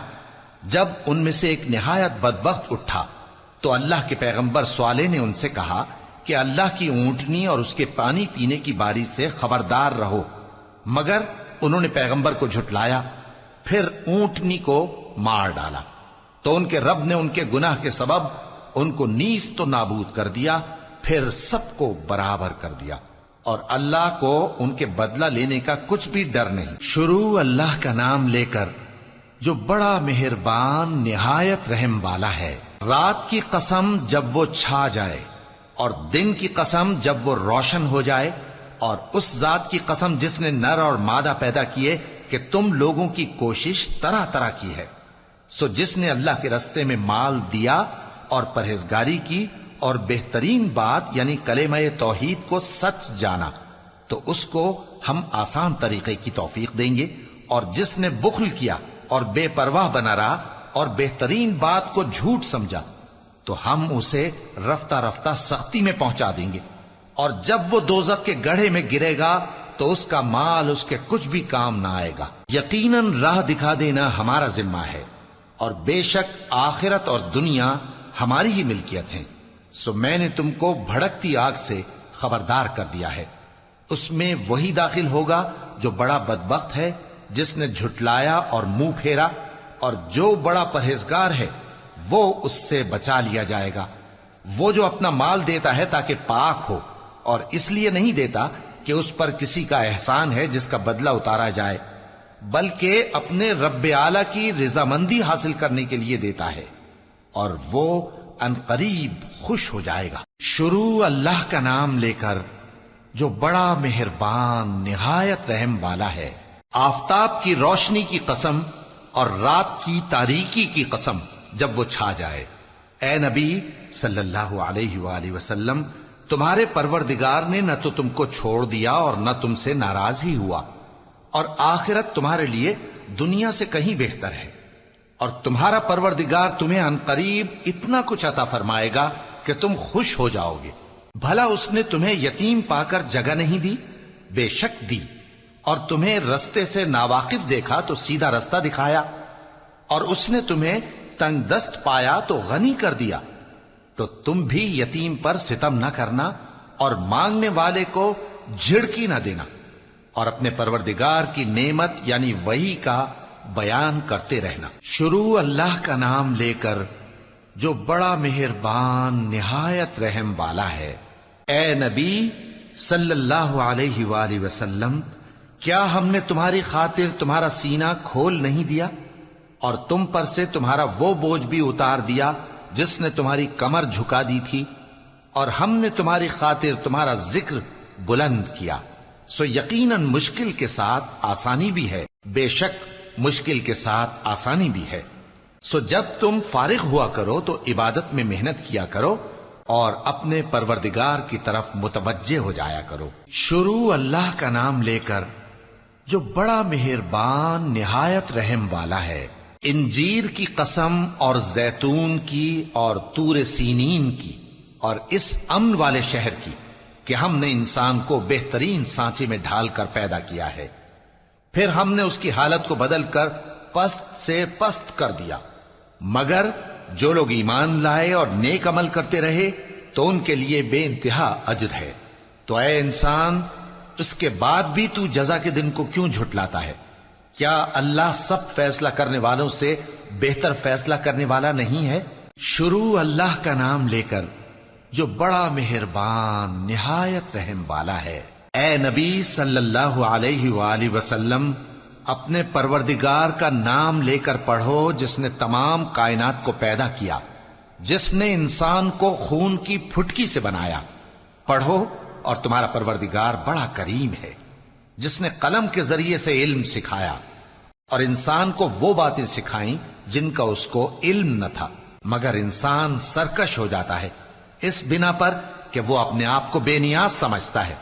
جب ان میں سے ایک نہایت بدبخت اٹھا تو اللہ کے پیغمبر صالح نے ان سے کہا کہ اللہ کی اونٹنی اور اس کے پانی پینے کی باری سے خبردار رہو، مگر انہوں نے پیغمبر کو جھٹلایا، پھر اونٹنی کو مار ڈالا تو ان کے رب نے ان کے گناہ کے سبب ان کو نیست و نابود کر دیا، پھر سب کو برابر کر دیا، اور اللہ کو ان کے بدلہ لینے کا کچھ بھی ڈر نہیں۔ شروع اللہ کا نام لے کر جو بڑا مہربان نہایت رحم والا ہے۔ رات کی قسم جب وہ چھا جائے، اور دن کی قسم جب وہ روشن ہو جائے، اور اس ذات کی قسم جس نے نر اور مادہ پیدا کیے کہ تم لوگوں کی کوشش طرح طرح کی ہے۔ سو جس نے اللہ کے رستے میں مال دیا اور پرہیزگاری کی اور بہترین بات یعنی کلمہ توحید کو سچ جانا، تو اس کو ہم آسان طریقے کی توفیق دیں گے، اور جس نے بخل کیا اور بے پرواہ بنا رہا اور بہترین بات کو جھوٹ سمجھا، تو ہم اسے رفتہ رفتہ سختی میں پہنچا دیں گے، اور جب وہ دوزخ کے گڑھے میں گرے گا تو اس کا مال اس کے کچھ بھی کام نہ آئے گا۔ یقیناً راہ دکھا دینا ہمارا ذمہ ہے، اور بے شک آخرت اور دنیا ہماری ہی ملکیت ہیں۔ سو میں نے تم کو بھڑکتی آگ سے خبردار کر دیا ہے، اس میں وہی داخل ہوگا جو بڑا بدبخت ہے، جس نے جھٹلایا اور منہ پھیرا، اور جو بڑا پرہیزگار ہے وہ اس سے بچا لیا جائے گا۔ وہ جو اپنا مال دیتا ہے تاکہ پاک ہو، اور اس لیے نہیں دیتا کہ اس پر کسی کا احسان ہے جس کا بدلہ اتارا جائے، بلکہ اپنے رب اعلی کی رضامندی حاصل کرنے کے لیے دیتا ہے، اور وہ ان قریب خوش ہو جائے گا۔ شروع اللہ کا نام لے کر جو بڑا مہربان نہایت رحم والا ہے۔ آفتاب کی روشنی کی قسم اور رات کی تاریکی کی قسم جب وہ چھا جائے۔ اے نبی صلی اللہ علیہ وآلہ وسلم، تمہارے پروردگار نے نہ تو تم کو چھوڑ دیا اور نہ تم سے ناراض ہی ہوا، اور آخرت تمہارے لیے دنیا سے کہیں بہتر ہے، اور تمہارا پروردگار تمہیں عنقریب اتنا کچھ عطا فرمائے گا کہ تم خوش ہو جاؤ گے۔ بھلا اس نے تمہیں یتیم پا کر جگہ نہیں دی؟ بے شک دی، اور تمہیں رستے سے ناواقف دیکھا تو سیدھا رستہ دکھایا، اور اس نے تمہیں تنگ دست پایا تو غنی کر دیا۔ تو تم بھی یتیم پر ستم نہ کرنا، اور مانگنے والے کو جھڑکی نہ دینا، اور اپنے پروردگار کی نعمت یعنی وحی کا بیان کرتے رہنا۔ شروع اللہ کا نام لے کر جو بڑا مہربان نہایت رحم والا ہے۔ اے نبی صلی اللہ علیہ وآلہ وسلم، کیا ہم نے تمہاری خاطر تمہارا سینہ کھول نہیں دیا، اور تم پر سے تمہارا وہ بوجھ بھی اتار دیا جس نے تمہاری کمر جھکا دی تھی، اور ہم نے تمہاری خاطر تمہارا ذکر بلند کیا۔ سو یقیناً مشکل کے ساتھ آسانی بھی ہے، بے شک مشکل کے ساتھ آسانی بھی ہے۔ سو جب تم فارغ ہوا کرو تو عبادت میں محنت کیا کرو، اور اپنے پروردگار کی طرف متوجہ ہو جایا کرو۔ شروع اللہ کا نام لے کر جو بڑا مہربان نہایت رحم والا ہے۔ انجیر کی قسم، اور زیتون کی، اور طور سینین کی، اور اس امن والے شہر کی کہ ہم نے انسان کو بہترین سانچے میں ڈھال کر پیدا کیا ہے، پھر ہم نے اس کی حالت کو بدل کر پست سے پست کر دیا، مگر جو لوگ ایمان لائے اور نیک عمل کرتے رہے تو ان کے لیے بے انتہا اجر ہے۔ تو اے انسان، اس کے بعد بھی تو جزا کے دن کو کیوں جھٹلاتا ہے؟ کیا اللہ سب فیصلہ کرنے والوں سے بہتر فیصلہ کرنے والا نہیں ہے؟ شروع اللہ کا نام لے کر جو بڑا مہربان نہایت رحم والا ہے۔ اے نبی صلی اللہ علیہ وآلہ وسلم، اپنے پروردگار کا نام لے کر پڑھو جس نے تمام کائنات کو پیدا کیا، جس نے انسان کو خون کی پھٹکی سے بنایا۔ پڑھو، اور تمہارا پروردگار بڑا کریم ہے، جس نے قلم کے ذریعے سے علم سکھایا، اور انسان کو وہ باتیں سکھائیں جن کا اس کو علم نہ تھا، مگر انسان سرکش ہو جاتا ہے اس بنا پر کہ وہ اپنے آپ کو بے نیاز سمجھتا ہے۔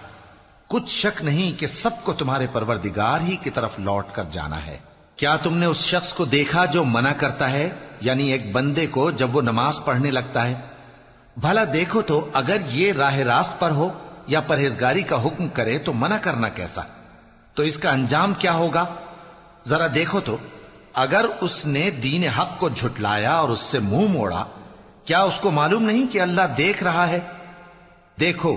کچھ شک نہیں کہ سب کو تمہارے پروردگار ہی کی طرف لوٹ کر جانا ہے۔ کیا تم نے اس شخص کو دیکھا جو منع کرتا ہے، یعنی ایک بندے کو جب وہ نماز پڑھنے لگتا ہے؟ بھلا دیکھو تو اگر یہ راہ راست پر ہو یا پرہیزگاری کا حکم کرے تو منع کرنا کیسا؟ تو اس کا انجام کیا ہوگا؟ ذرا دیکھو تو اگر اس نے دین حق کو جھٹلایا اور اس سے منہ موڑا، کیا اس کو معلوم نہیں کہ اللہ دیکھ رہا ہے؟ دیکھو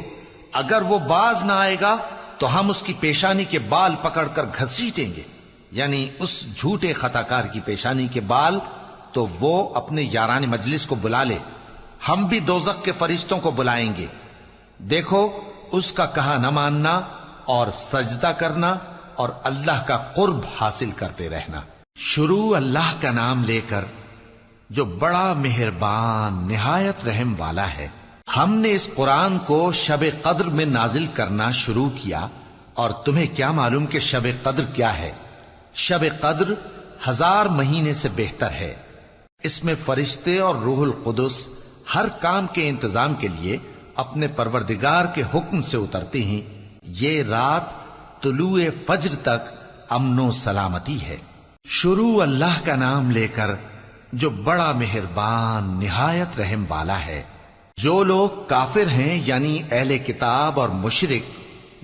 اگر وہ باز نہ آئے گا تو ہم اس کی پیشانی کے بال پکڑ کر گھسیٹیں گے، یعنی اس جھوٹے خطا کار کی پیشانی کے بال، تو وہ اپنے یاران مجلس کو بلا لے، ہم بھی دوزخ کے فرشتوں کو بلائیں گے۔ دیکھو اس کا کہا نہ ماننا اور سجدہ کرنا اور اللہ کا قرب حاصل کرتے رہنا۔ شروع اللہ کا نام لے کر جو بڑا مہربان نہایت رحم والا ہے۔ ہم نے اس قرآن کو شب قدر میں نازل کرنا شروع کیا، اور تمہیں کیا معلوم کہ شب قدر کیا ہے؟ شب قدر 1000 مہینے سے بہتر ہے۔ اس میں فرشتے اور روح القدس ہر کام کے انتظام کے لیے اپنے پروردگار کے حکم سے اترتے ہیں۔ یہ رات طلوع فجر تک امن و سلامتی ہے۔ شروع اللہ کا نام لے کر جو بڑا مہربان نہایت رحم والا ہے۔ جو لوگ کافر ہیں یعنی اہل کتاب اور مشرک،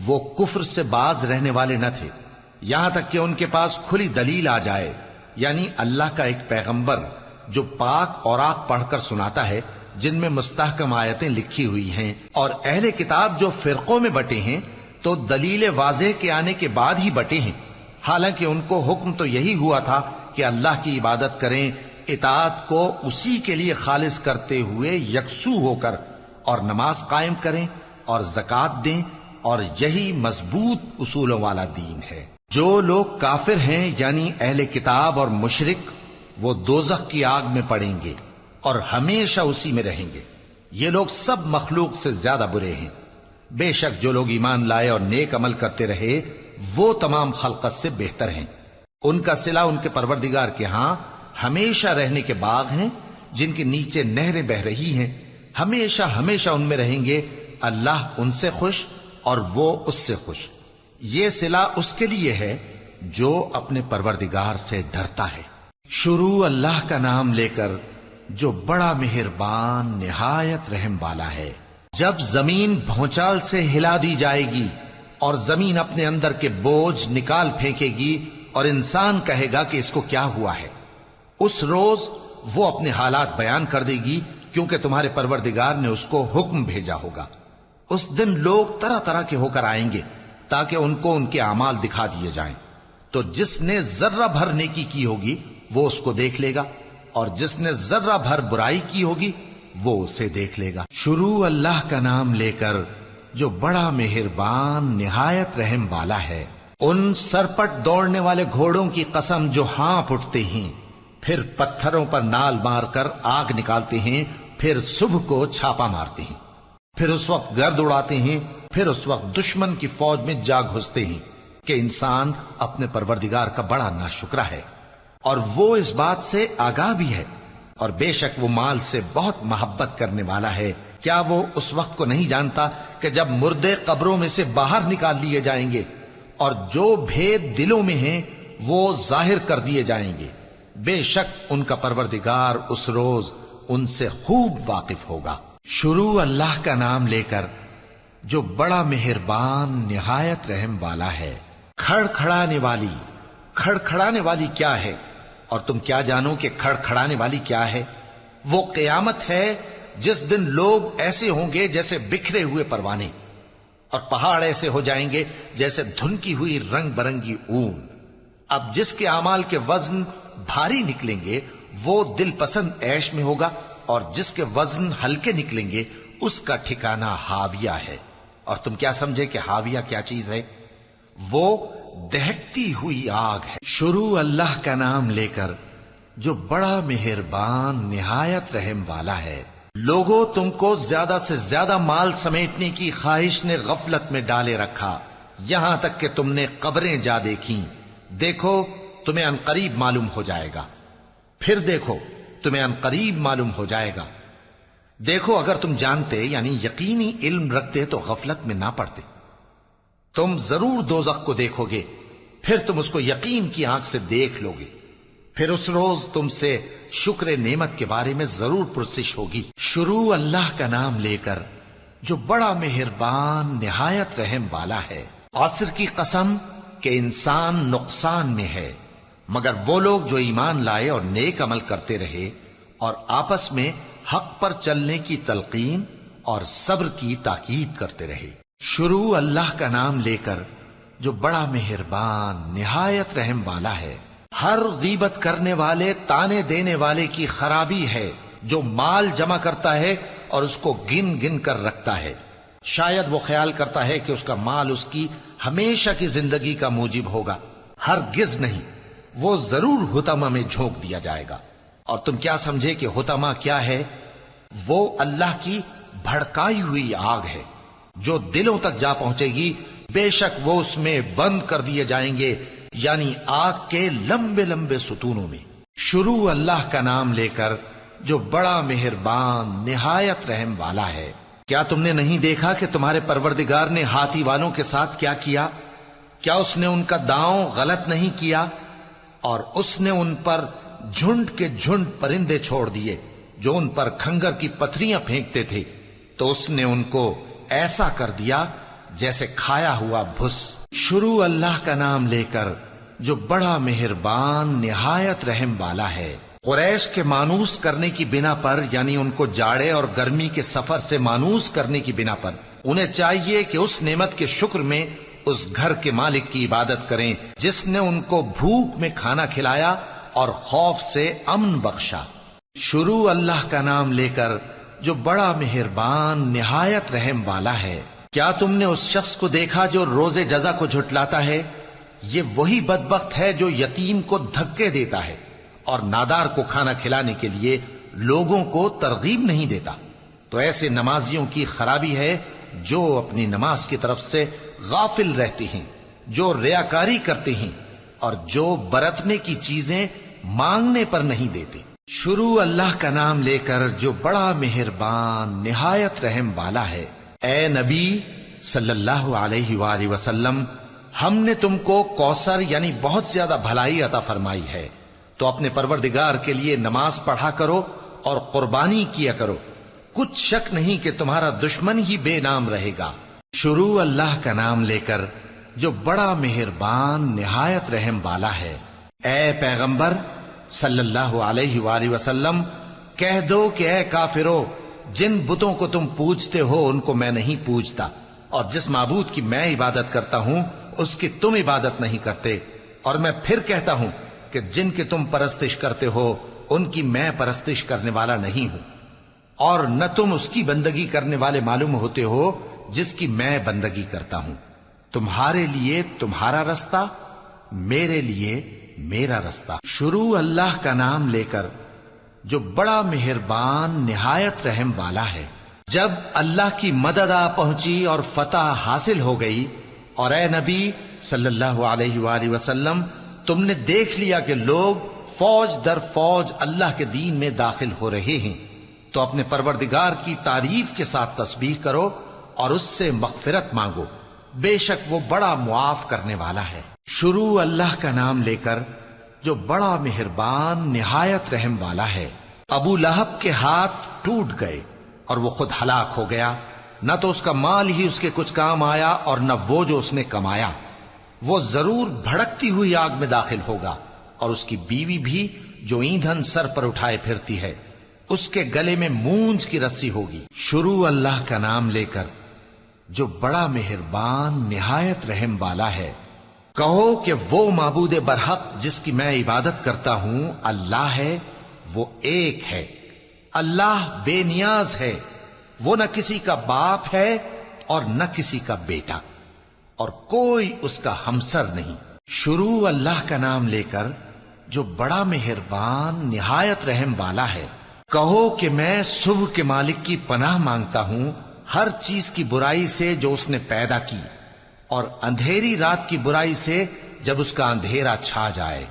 وہ کفر سے باز رہنے والے نہ تھے یہاں تک کہ ان کے پاس کھلی دلیل آ جائے، یعنی اللہ کا ایک پیغمبر جو پاک اوراق پڑھ کر سناتا ہے جن میں مستحکم آیتیں لکھی ہوئی ہیں، اور اہل کتاب جو فرقوں میں بٹے ہیں تو دلیل واضح کے آنے کے بعد ہی بٹے ہیں، حالانکہ ان کو حکم تو یہی ہوا تھا کہ اللہ کی عبادت کریں، اطاعت کو اسی کے لیے خالص کرتے ہوئے یکسو ہو کر، اور نماز قائم کریں اور زکوٰۃ دیں، اور یہی مضبوط اصولوں والا دین ہے۔ جو لوگ کافر ہیں یعنی اہل کتاب اور مشرک، وہ دوزخ کی آگ میں پڑیں گے اور ہمیشہ اسی میں رہیں گے۔ یہ لوگ سب مخلوق سے زیادہ برے ہیں۔ بے شک جو لوگ ایمان لائے اور نیک عمل کرتے رہے وہ تمام خلقت سے بہتر ہیں۔ ان کا صلہ ان کے پروردگار کے ہاں ہمیشہ رہنے کے باغ ہیں جن کے نیچے نہریں بہ رہی ہیں، ہمیشہ ہمیشہ ان میں رہیں گے۔ اللہ ان سے خوش اور وہ اس سے خوش۔ یہ صلہ اس کے لیے ہے جو اپنے پروردگار سے ڈرتا ہے۔ شروع اللہ کا نام لے کر جو بڑا مہربان نہایت رحم والا ہے۔ جب زمین بھونچال سے ہلا دی جائے گی اور زمین اپنے اندر کے بوجھ نکال پھینکے گی اور انسان کہے گا کہ اس کو کیا ہوا ہے، اس روز وہ اپنے حالات بیان کر دے گی، کیونکہ تمہارے پروردگار نے اس کو حکم بھیجا ہوگا۔ اس دن لوگ طرح طرح کے ہو کر آئیں گے تاکہ ان کو ان کے اعمال دکھا دیے جائیں، تو جس نے ذرہ بھر نیکی کی ہوگی وہ اس کو دیکھ لے گا، اور جس نے ذرہ بھر برائی کی ہوگی وہ اسے دیکھ لے گا۔ شروع اللہ کا نام لے کر جو بڑا مہربان نہایت رحم والا ہے۔ ان سرپٹ دوڑنے والے گھوڑوں کی قسم جو ہانپ اٹھتے ہیں، پھر پتھروں پر نال مار کر آگ نکالتے ہیں، پھر صبح کو چھاپا مارتے ہیں، پھر اس وقت گرد اڑاتے ہیں، پھر اس وقت دشمن کی فوج میں جا گھستے ہیں کہ انسان اپنے پروردگار کا بڑا ناشکرا ہے، اور وہ اس بات سے آگاہ بھی ہے، اور بے شک وہ مال سے بہت محبت کرنے والا ہے۔ کیا وہ اس وقت کو نہیں جانتا کہ جب مردے قبروں میں سے باہر نکال لیے جائیں گے اور جو بھید دلوں میں ہیں وہ ظاہر کر دیے جائیں گے، بے شک ان کا پروردگار اس روز ان سے خوب واقف ہوگا۔ شروع اللہ کا نام لے کر جو بڑا مہربان نہایت رحم والا ہے۔ کھڑکھڑانے والی، کھڑکھڑانے والی کیا ہے؟ اور تم کیا جانو کہ کھڑکھڑانے والی کیا ہے؟ وہ قیامت ہے جس دن لوگ ایسے ہوں گے جیسے بکھرے ہوئے پروانے، اور پہاڑ ایسے ہو جائیں گے جیسے دھنکی ہوئی رنگ برنگی اون۔ اب جس کے اعمال کے وزن بھاری نکلیں گے وہ دل پسند عیش میں ہوگا، اور جس کے وزن ہلکے نکلیں گے اس کا ٹھکانہ ہاویہ ہے۔ اور تم کیا سمجھے کہ ہاویہ کیا چیز ہے؟ وہ دہکتی ہوئی آگ ہے۔ شروع اللہ کا نام لے کر جو بڑا مہربان نہایت رحم والا ہے۔ لوگوں، تم کو زیادہ سے زیادہ مال سمیٹنے کی خواہش نے غفلت میں ڈالے رکھا، یہاں تک کہ تم نے قبریں جا دیکھیں۔ دیکھو تمہیں عنقریب معلوم ہو جائے گا، پھر دیکھو تمہیں عنقریب معلوم ہو جائے گا۔ دیکھو اگر تم جانتے یعنی یقینی علم رکھتے تو غفلت میں نہ پڑتے۔ تم ضرور دوزخ کو دیکھو گے، پھر تم اس کو یقین کی آنکھ سے دیکھ لو گے، پھر اس روز تم سے شکر نعمت کے بارے میں ضرور پرسش ہوگی۔ شروع اللہ کا نام لے کر جو بڑا مہربان نہایت رحم والا ہے۔ عصر کی قسم کہ انسان نقصان میں ہے مگر وہ لوگ جو ایمان لائے اور نیک عمل کرتے رہے اور آپس میں حق پر چلنے کی تلقین اور صبر کی تاکید کرتے رہے۔ شروع اللہ کا نام لے کر جو بڑا مہربان نہایت رحم والا ہے۔ ہر غیبت کرنے والے تانے دینے والے کی خرابی ہے جو مال جمع کرتا ہے اور اس کو گن گن کر رکھتا ہے، شاید وہ خیال کرتا ہے کہ اس کا مال اس کی ہمیشہ کی زندگی کا موجب ہوگا، ہرگز نہیں، وہ ضرور حطمہ میں جھونک دیا جائے گا۔ اور تم کیا سمجھے کہ حطمہ کیا ہے؟ وہ اللہ کی بھڑکائی ہوئی آگ ہے جو دلوں تک جا پہنچے گی، بے شک وہ اس میں بند کر دیے جائیں گے، یعنی آگ کے لمبے لمبے ستونوں میں۔ شروع اللہ کا نام لے کر جو بڑا مہربان نہایت رحم والا ہے۔ کیا تم نے نہیں دیکھا کہ تمہارے پروردگار نے ہاتھی والوں کے ساتھ کیا کیا؟ کیا اس نے ان کا داؤں غلط نہیں کیا؟ اور اس نے ان پر جھنڈ کے جھنڈ پرندے چھوڑ دیے جو ان پر کھنگر کی پتھریاں پھینکتے تھے، تو اس نے ان کو ایسا کر دیا جیسے کھایا ہوا بھس۔ شروع اللہ کا نام لے کر جو بڑا مہربان نہایت رحم والا ہے۔ قریش کے مانوس کرنے کی بنا پر، یعنی ان کو جاڑے اور گرمی کے سفر سے مانوس کرنے کی بنا پر، انہیں چاہیے کہ اس نعمت کے شکر میں اس گھر کے مالک کی عبادت کریں جس نے ان کو بھوک میں کھانا کھلایا اور خوف سے امن بخشا۔ شروع اللہ کا نام لے کر جو بڑا مہربان نہایت رحم والا ہے۔ کیا تم نے اس شخص کو دیکھا جو روز جزا کو جھٹلاتا ہے؟ یہ وہی بدبخت ہے جو یتیم کو دھکے دیتا ہے اور نادار کو کھانا کھلانے کے لیے لوگوں کو ترغیب نہیں دیتا۔ تو ایسے نمازیوں کی خرابی ہے جو اپنی نماز کی طرف سے غافل رہتے ہیں، جو ریاکاری کرتے ہیں اور جو برتنے کی چیزیں مانگنے پر نہیں دیتے۔ شروع اللہ کا نام لے کر جو بڑا مہربان نہایت رحم والا ہے۔ اے نبی صلی اللہ علیہ وآلہ وسلم، ہم نے تم کو کوثر یعنی بہت زیادہ بھلائی عطا فرمائی ہے، تو اپنے پروردگار کے لیے نماز پڑھا کرو اور قربانی کیا کرو، کچھ شک نہیں کہ تمہارا دشمن ہی بے نام رہے گا۔ شروع اللہ کا نام لے کر جو بڑا مہربان نہایت رحم والا ہے۔ اے پیغمبر صلی اللہ علیہ وآلہ وسلم، کہہ دو کہ اے کافرو، جن بتوں کو تم پوجتے ہو ان کو میں نہیں پوجتا، اور جس معبود کی میں عبادت کرتا ہوں اس کی تم عبادت نہیں کرتے، اور میں پھر کہتا ہوں کہ جن کی تم پرستش کرتے ہو ان کی میں پرستش کرنے والا نہیں ہوں، اور نہ تم اس کی بندگی کرنے والے معلوم ہوتے ہو جس کی میں بندگی کرتا ہوں۔ تمہارے لیے تمہارا رستہ، میرے لیے میرا رستہ۔ شروع اللہ کا نام لے کر جو بڑا مہربان نہایت رحم والا ہے۔ جب اللہ کی مدد آ پہنچی اور فتح حاصل ہو گئی، اور اے نبی صلی اللہ علیہ وآلہ وسلم، تم نے دیکھ لیا کہ لوگ فوج در فوج اللہ کے دین میں داخل ہو رہے ہیں، تو اپنے پروردگار کی تعریف کے ساتھ تسبیح کرو اور اس سے مغفرت مانگو، بے شک وہ بڑا معاف کرنے والا ہے۔ شروع اللہ کا نام لے کر جو بڑا مہربان نہایت رحم والا ہے۔ ابو لہب کے ہاتھ ٹوٹ گئے اور وہ خود ہلاک ہو گیا، نہ تو اس کا مال ہی اس کے کچھ کام آیا اور نہ وہ جو اس نے کمایا۔ وہ ضرور بھڑکتی ہوئی آگ میں داخل ہوگا، اور اس کی بیوی بھی جو ایندھن سر پر اٹھائے پھرتی ہے، اس کے گلے میں مونج کی رسی ہوگی۔ شروع اللہ کا نام لے کر جو بڑا مہربان نہایت رحم والا ہے۔ کہو کہ وہ معبود برحق جس کی میں عبادت کرتا ہوں اللہ ہے، وہ ایک ہے، اللہ بے نیاز ہے، وہ نہ کسی کا باپ ہے اور نہ کسی کا بیٹا، اور کوئی اس کا ہمسر نہیں۔ شروع اللہ کا نام لے کر جو بڑا مہربان نہایت رحم والا ہے۔ کہو کہ میں صبح کے مالک کی پناہ مانگتا ہوں ہر چیز کی برائی سے جو اس نے پیدا کی، اور اندھیری رات کی برائی سے جب اس کا اندھیرا چھا جائے،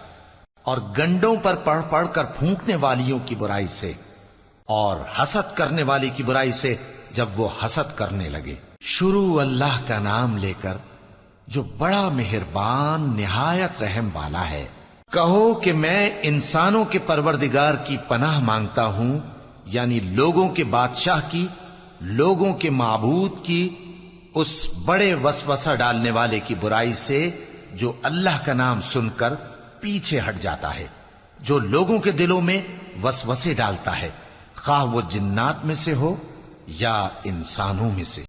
اور گنڈوں پر پڑھ پڑھ کر پھونکنے والیوں کی برائی سے، اور حسد کرنے والی کی برائی سے جب وہ حسد کرنے لگے۔ شروع اللہ کا نام لے کر جو بڑا مہربان نہایت رحم والا ہے۔ کہو کہ میں انسانوں کے پروردگار کی پناہ مانگتا ہوں، یعنی لوگوں کے بادشاہ کی، لوگوں کے معبود کی، اس بڑے وسوسہ ڈالنے والے کی برائی سے جو اللہ کا نام سن کر پیچھے ہٹ جاتا ہے، جو لوگوں کے دلوں میں وسوسے ڈالتا ہے، خواہ وہ جنات میں سے ہو یا انسانوں میں سے۔